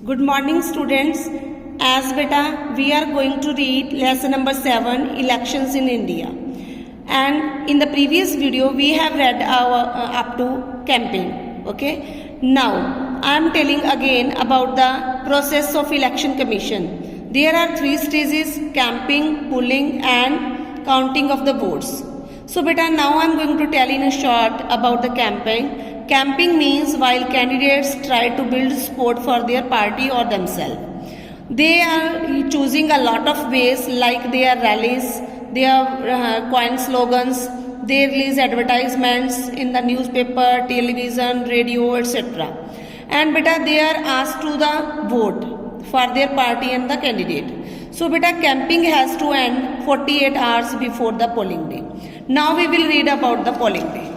Good morning students. As beta we are going to read lesson number 7 elections in India, and in the previous video we have read our up to campaign. Okay, now I am telling again about the process of election commission. There are 3 stages: camping, polling and counting of the votes. So beta, now I am going to tell in a short about the campaign. Camping means while candidates try to build support for their party or themselves. They are choosing a lot of ways, like their rallies, their coin slogans, they release advertisements in the newspaper, television, radio, etc. And beta, they are asked to the vote for their party and the candidate. So beta, camping has to end 48 hours before the polling day. Now we will read about the polling day.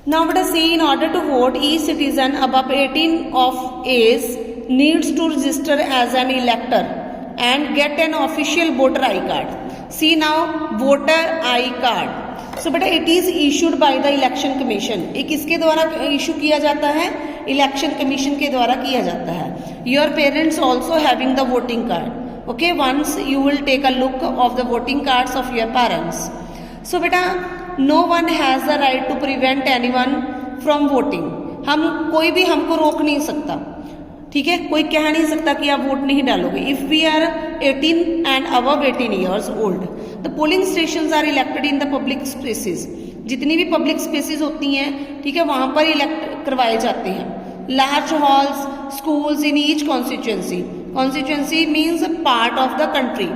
Now let us see, in order to vote, each citizen above 18 of age needs to register as an elector and get an official voter I card. See now, voter I card. So beta, it is issued by the election commission. ये किसके द्वारा issue किया जाता है? Election commission के द्वारा किया जाता है. Your parents also having the voting card. Okay, once you will take a look of the voting cards of your parents. So beta, no one has the right to prevent anyone from voting. हम कोई भी हमको रोक नहीं सकता, ठीक है. कोई कह नहीं सकता कि आप वोट नहीं डालोगे. If we are 18 and above 18 years old, the polling stations are elected in the public spaces. जितनी भी पब्लिक स्पेसेस होती हैं, ठीक है, वहां पर इलेक्ट करवाए जाते हैं. Large halls, schools in each constituency. Constituency means part of the country.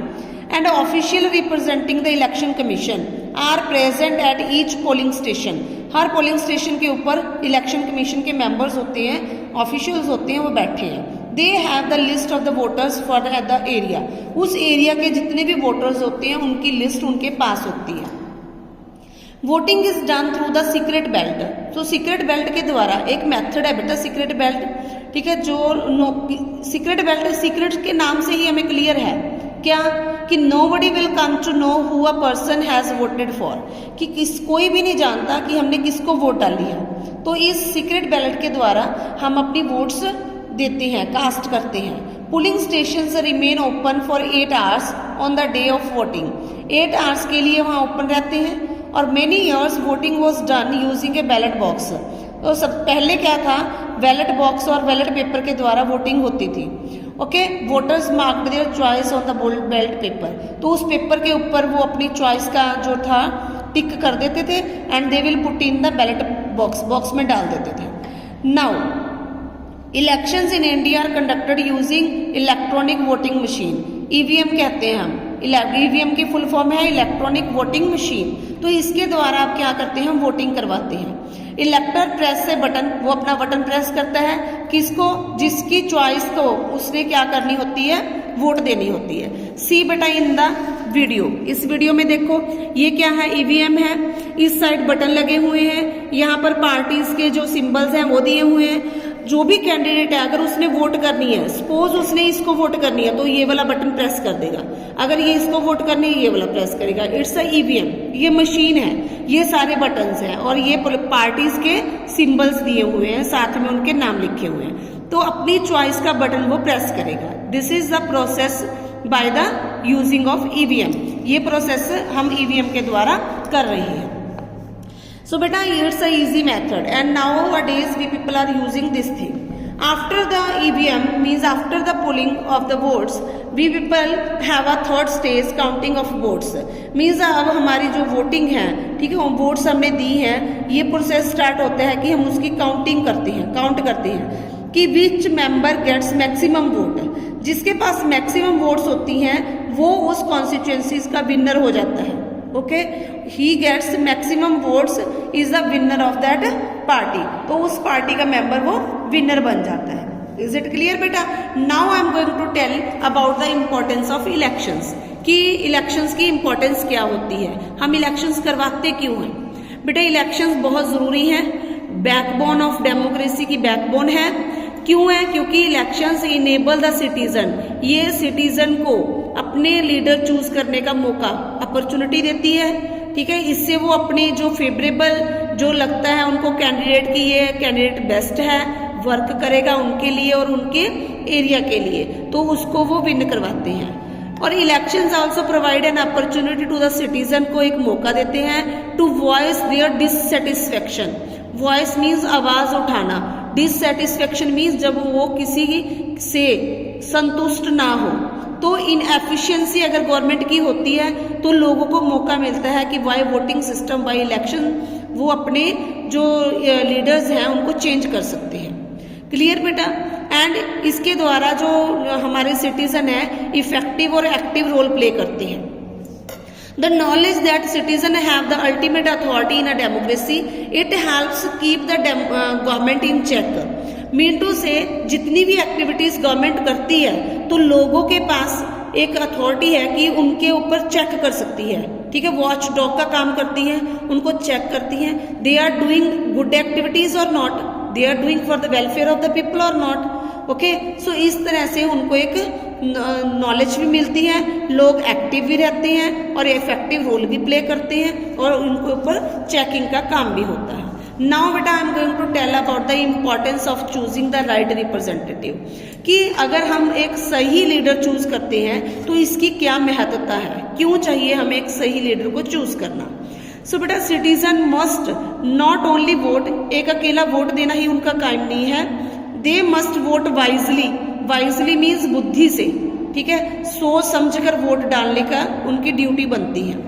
And official representing the election commission are present at each polling station. हर पोलिंग स्टेशन के ऊपर इलेक्शन कमीशन के मेंबर्स होते हैं, ऑफिशियल्स होते हैं, वो बैठे हैं. They have the list of the voters for the area. उस एरिया के जितने भी वोटर्स होते हैं उनकी लिस्ट उनके पास होती है. Voting is done through the secret belt. तो सीक्रेट बेल्ट के द्वारा एक मेथड है बेटा, सीक्रेट बेल्ट, ठीक है. जो सीक्रेट बेल्ट, सीक्रेट के नाम से ही हमें क्लियर है क्या कि nobody will come to know who a person has voted for, कि कोई भी नहीं जानता कि हमने किसको वोट डाली है. तो इस सीक्रेट बैलेट के द्वारा हम अपनी वोट्स देते हैं, कास्ट करते हैं. Polling stations remain open for 8 hours on the day of voting. 8 hours के लिए वहाँ ओपन रहते हैं. और many years voting was done using A ballot box. तो सब पहले क्या था, बैलेट बॉक्स और बैलेट पेपर के द्वारा वोटिंग होती थी. Okay, voters marked their choice on the ballot paper. तो उस पेपर के ऊपर वो अपनी चॉइस का जो था टिक कर देते थे and they will put in the ballot box में डाल देते थे. Now elections in India are conducted using electronic voting machine. EVM कहते हैं हम. ईवीएम की फुल फॉर्म है इलेक्ट्रॉनिक वोटिंग मशीन. तो इसके द्वारा आप क्या करते हैं, हम वोटिंग करवाते हैं. इलेक्टर प्रेस से बटन, वो अपना बटन प्रेस करता है, किसको, जिसकी चॉइस को उसने क्या करनी होती है, वोट देनी होती है. सी बेटा इन द वीडियो. इस वीडियो में देखो, ये क्या है, ईवीएम है. इस साइड बटन लगे हुए हैं, यहाँ पर पार्टीज के जो सिंबल्स हैं वो दिए हुए हैं. जो भी कैंडिडेट है, अगर उसने वोट करनी है, सपोज उसने इसको वोट करनी है, तो ये वाला बटन प्रेस कर देगा. अगर ये इसको वोट करनी है, ये वाला प्रेस करेगा. It's a EVM. ये मशीन है, ये सारे बटन्स हैं और ये पार्टीज के सिंबल्स दिए हुए हैं, साथ में उनके नाम लिखे हुए हैं. तो अपनी चॉइस का बटन वो प्रेस करेगा. This is the process by the using of EVM. ये प्रोसेस हम ईवीएम के द्वारा कर रहे हैं. So beta, it's a easy method and nowadays we people are using this thing. After the EVM, means after the polling of the votes, we people have a third stage, counting of votes. Means अब हमारी जो voting है, ठीक है, votes हमने दी हैं, ये process start होता है कि हम उसकी काउंटिंग करते हैं, काउंट करते हैं कि विच मेंबर गेट्स मैक्सिमम वोट. जिसके पास मैक्सिमम वोट्स होती हैं वो उस कॉन्स्टिट्यूएंसीज का विनर हो जाता है. Okay, he gets maximum votes is the winner of that party. तो उस पार्टी का मेंबर वो विनर बन जाता है. इज इट क्लियर बेटा? Now I am going to tell about the importance of elections, कि इलेक्शंस की इम्पोर्टेंस क्या होती है, हम इलेक्शंस करवाते क्यों हैं. बेटा, इलेक्शंस बहुत जरूरी हैं, बैकबोन ऑफ डेमोक्रेसी की बैकबोन है. क्यों है? क्योंकि इलेक्शंस इनेबल द सिटीजन, ये सिटीजन को अपने लीडर चूज करने का मौका, अपॉर्चुनिटी देती है. ठीक है, इससे वो अपनी जो फेवरेबल जो लगता है उनको कैंडिडेट की ये कैंडिडेट बेस्ट है वर्क करेगा उनके लिए और उनके एरिया के लिए, तो उसको वो विन करवाते हैं। और elections also provide an opportunity to the citizen, को एक मौका देते हैं to voice their dissatisfaction. Voice means आवाज उठाना, डिससेटिस्फेक्शन मीन्स जब वो किसी से संतुष्ट ना हो। तो इन एफिशिएंसी अगर गवर्नमेंट की होती है तो लोगों को मौका मिलता है कि by voting system, by election वो अपने जो लीडर्स हैं उनको चेंज कर सकते हैं। क्लियर बेटा? एंड इसके द्वारा जो हमारे सिटीजन है इफेक्टिव और एक्टिव रोल प्ले करते हैं। The knowledge that citizens have the ultimate authority in a democracy, it helps keep the government in check. Mean to say जितनी भी एक्टिविटीज गवर्नमेंट करती है तो लोगों के पास एक अथॉरिटी है कि उनके ऊपर चेक कर सकती है। ठीक है, वॉच डॉग का काम करती है, उनको चेक करती है, they are doing good activities और not, they are doing for the welfare of the people और नॉट। ओके, सो इस तरह से उनको एक नॉलेज भी मिलती है, लोग एक्टिव भी रहते हैं और इफेक्टिव रोल भी प्ले करते हैं और उनके ऊपर चेकिंग का काम भी होता है। नाउ बेटा I am going to tell about the importance of choosing the right representative, कि अगर हम एक सही लीडर चूज करते हैं तो इसकी क्या महत्वता है, क्यों चाहिए हमें एक सही लीडर को चूज करना। सो बेटा citizen must not only vote, एक अकेला वोट देना ही उनका काम नहीं है, they must vote wisely. Wisely means बुद्धि से, ठीक है, सोच समझकर वोट डालने का उनकी ड्यूटी बनती है।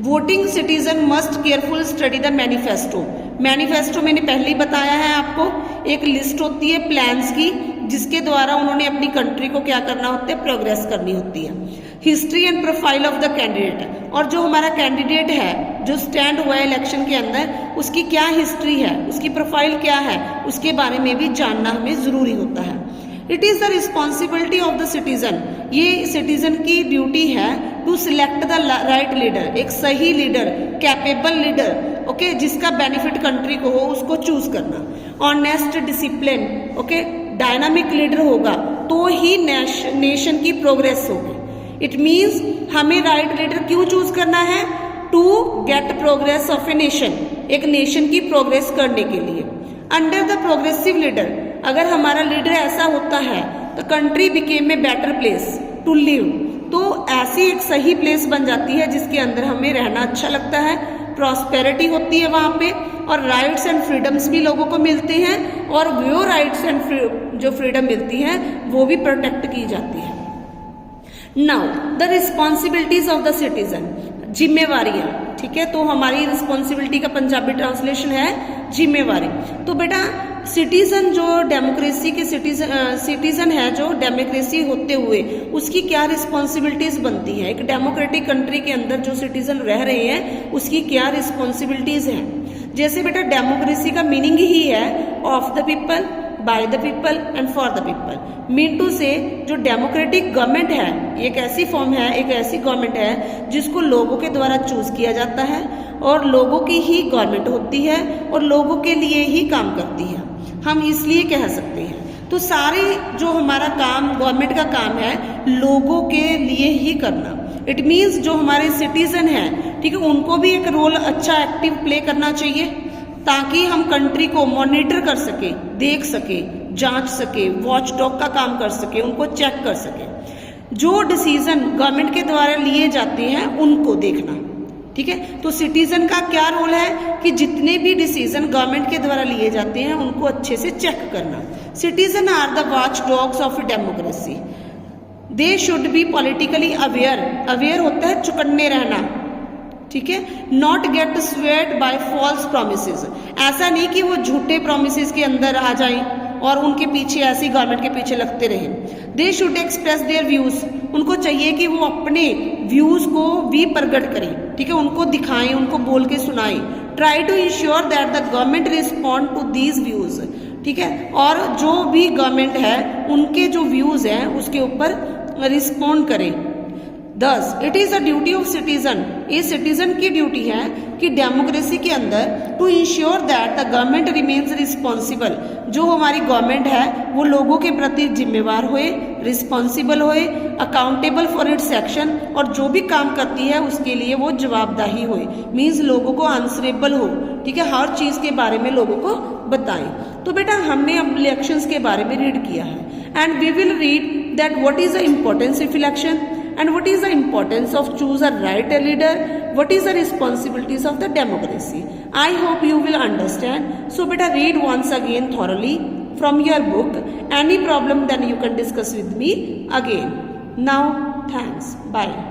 Voting citizen must careful study the manifesto. Manifesto मैंने पहले ही बताया है आपको, एक लिस्ट होती है प्लान्स की जिसके द्वारा उन्होंने अपनी कंट्री को क्या करना होता है, प्रोग्रेस करनी होती है। History and profile of the candidate, और जो हमारा कैंडिडेट है जो स्टैंड हुआ है इलेक्शन के अंदर उसकी क्या हिस्ट्री है, उसकी प्रोफाइल क्या है, उसके बारे में भी जानना हमें जरूरी होता है। It is the responsibility of the citizen, ये सिटीजन की ड्यूटी है to select the right leader, एक सही लीडर, कैपेबल लीडर, ओके, जिसका बेनिफिट कंट्री को हो उसको चूज करना। Honest, discipline, okay, dynamic leader होगा तो ही नेशन की प्रोग्रेस होगी। इट मीन्स हमें राइट लीडर क्यों चूज करना है, to get progress of a nation, एक नेशन की प्रोग्रेस करने के लिए। अंडर द प्रोग्रेसिव लीडर, अगर हमारा लीडर ऐसा होता है तो country became a better place to live, तो ऐसी एक सही प्लेस बन जाती है जिसके अंदर हमें रहना अच्छा लगता है, प्रॉस्पेरिटी होती है वहाँ पे, और राइट्स एंड फ्रीडम्स भी लोगों को मिलते हैं, और वो राइट्स एंड जो फ्रीडम मिलती है वो भी प्रोटेक्ट की जाती है। Now the responsibilities of the citizen, जिम्मेवारियां, ठीक है, तो हमारी रिस्पॉन्सिबिलिटी का पंजाबी ट्रांसलेशन है जिम्मेवारी। तो बेटा सिटीजन जो डेमोक्रेसी के सिटीजन है, जो डेमोक्रेसी होते हुए उसकी क्या रिस्पॉन्सिबिलिटीज बनती है, एक डेमोक्रेटिक कंट्री के अंदर जो सिटीजन रह रहे हैं उसकी क्या रिस्पॉन्सिबिलिटीज हैं। जैसे बेटा डेमोक्रेसी का मीनिंग ही है of the people, by the people and for the people. Mean to say जो डेमोक्रेटिक गवर्नमेंट है एक ऐसी फॉर्म है, एक ऐसी गवर्नमेंट है जिसको लोगों के द्वारा चूज किया जाता है और लोगों की ही गवर्नमेंट होती है और लोगों के लिए ही काम करती है, हम इसलिए कह सकते हैं। तो सारे जो हमारा काम गवर्नमेंट का काम है लोगों के लिए ही करना। इट मीन्स जो हमारे सिटीजन हैं, ठीक है, उनको भी एक रोल अच्छा एक्टिव प्ले करना चाहिए ताकि हम कंट्री को मॉनिटर कर सके, देख सके, जांच सके, वॉच डॉग का काम कर सके, उनको चेक कर सके। जो डिसीजन गवर्नमेंट के द्वारा लिए जाते हैं उनको देखना, ठीक है। तो सिटीजन का क्या रोल है कि जितने भी डिसीजन गवर्नमेंट के द्वारा लिए जाते हैं उनको अच्छे से चेक करना। Citizen are the watch dogs of democracy, they should be politically aware, aware होता है चुकन्ने रहना, ठीक है, not get swayed by false promises, ऐसा नहीं कि वो झूठे प्रोमिसेस के अंदर आ जाएं और उनके पीछे ऐसी गवर्नमेंट के पीछे लगते रहें। They should express their views, उनको चाहिए कि वो अपने व्यूज को भी प्रकट करें, ठीक है, उनको दिखाएं, उनको बोल के सुनाएं। Try to ensure that the government respond to these views, ठीक है, और जो भी गवर्नमेंट है उनके जो व्यूज हैं उसके ऊपर रिस्पॉन्ड करें। Thus, it is a duty of citizen, ये सिटीजन की ड्यूटी है कि डेमोक्रेसी के अंदर to ensure that the government remains responsible, जो हमारी गवर्नमेंट है वो लोगों के प्रति जिम्मेवार होए, रिस्पॉन्सिबल होए, अकाउंटेबल फॉर इट्स एक्शन, और जो भी काम करती है उसके लिए वो जवाबदाही होए, मीन्स लोगों को आंसरेबल हो, ठीक है, हर चीज के बारे में लोगों को बताएं। तो बेटा हमने अब इलेक्शंस के बारे में रीड किया है and we will read that what is the importance of election and what is the importance of choose a right leader, what is the responsibilities of the democracy. I hope you will understand. So beta read once again thoroughly from your book. Any problem then you can discuss with me again. Now thanks. Bye.